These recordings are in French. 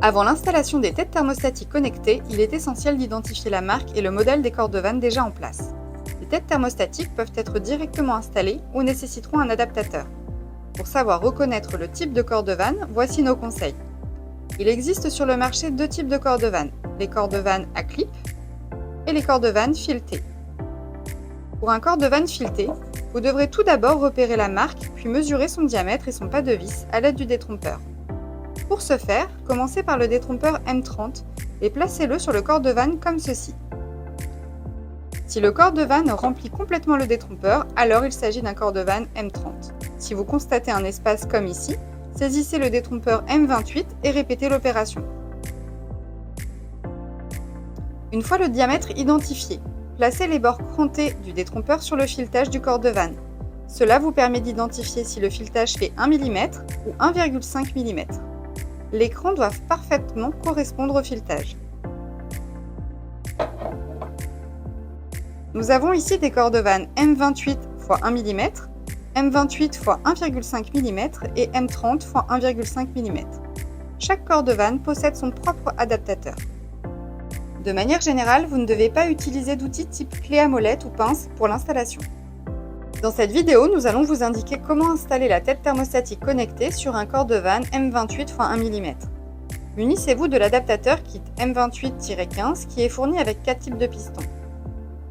Avant l'installation des têtes thermostatiques connectées, il est essentiel d'identifier la marque et le modèle des cordes vannes déjà en place. Les têtes thermostatiques peuvent être directement installées ou nécessiteront un adaptateur. Pour savoir reconnaître le type de corde vanne, voici nos conseils. Il existe sur le marché deux types de cordes vannes, les cordes vannes à clip et les cordes vannes filetées. Pour un corde vanne fileté, vous devrez tout d'abord repérer la marque, puis mesurer son diamètre et son pas de vis à l'aide du détrompeur. Pour ce faire, commencez par le détrompeur M30 et placez-le sur le corde vanne comme ceci. Si le corde vanne remplit complètement le détrompeur, alors il s'agit d'un corde vanne M30. Si vous constatez un espace comme ici, saisissez le détrompeur M28 et répétez l'opération. Une fois le diamètre identifié, placez les bords crantés du détrompeur sur le filetage du corde vanne. Cela vous permet d'identifier si le filetage fait 1 mm ou 1,5 mm. Les crans doivent parfaitement correspondre au filetage. Nous avons ici des cordes vannes M28 x 1 mm, M28 x 1,5 mm et M30 x 1,5 mm. Chaque corde vanne possède son propre adaptateur. De manière générale, vous ne devez pas utiliser d'outils type clé à molette ou pince pour l'installation. Dans cette vidéo, nous allons vous indiquer comment installer la tête thermostatique connectée sur un corde vanne M28 x 1 mm. Munissez-vous de l'adaptateur kit M28-15 qui est fourni avec 4 types de pistons.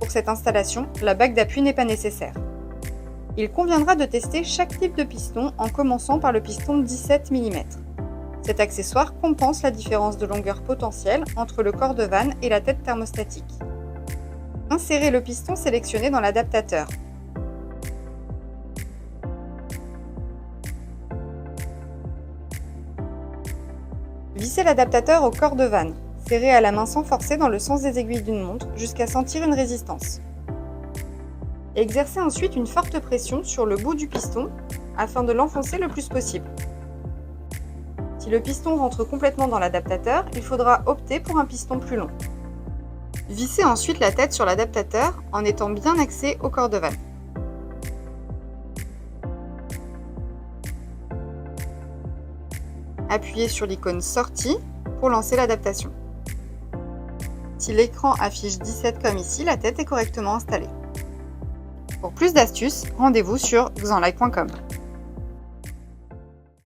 Pour cette installation, la bague d'appui n'est pas nécessaire. Il conviendra de tester chaque type de piston en commençant par le piston 17 mm. Cet accessoire compense la différence de longueur potentielle entre le corde vanne et la tête thermostatique. Insérez le piston sélectionné dans l'adaptateur. Vissez l'adaptateur au corde vanne. Serrez à la main sans forcer dans le sens des aiguilles d'une montre jusqu'à sentir une résistance. Exercez ensuite une forte pression sur le bout du piston afin de l'enfoncer le plus possible. Si le piston rentre complètement dans l'adaptateur, il faudra opter pour un piston plus long. Vissez ensuite la tête sur l'adaptateur en étant bien axé au corde vanne. Appuyez sur l'icône sortie pour lancer l'adaptation. Si l'écran affiche 17 comme ici, la tête est correctement installée. Pour plus d'astuces, rendez-vous sur xanlike.com.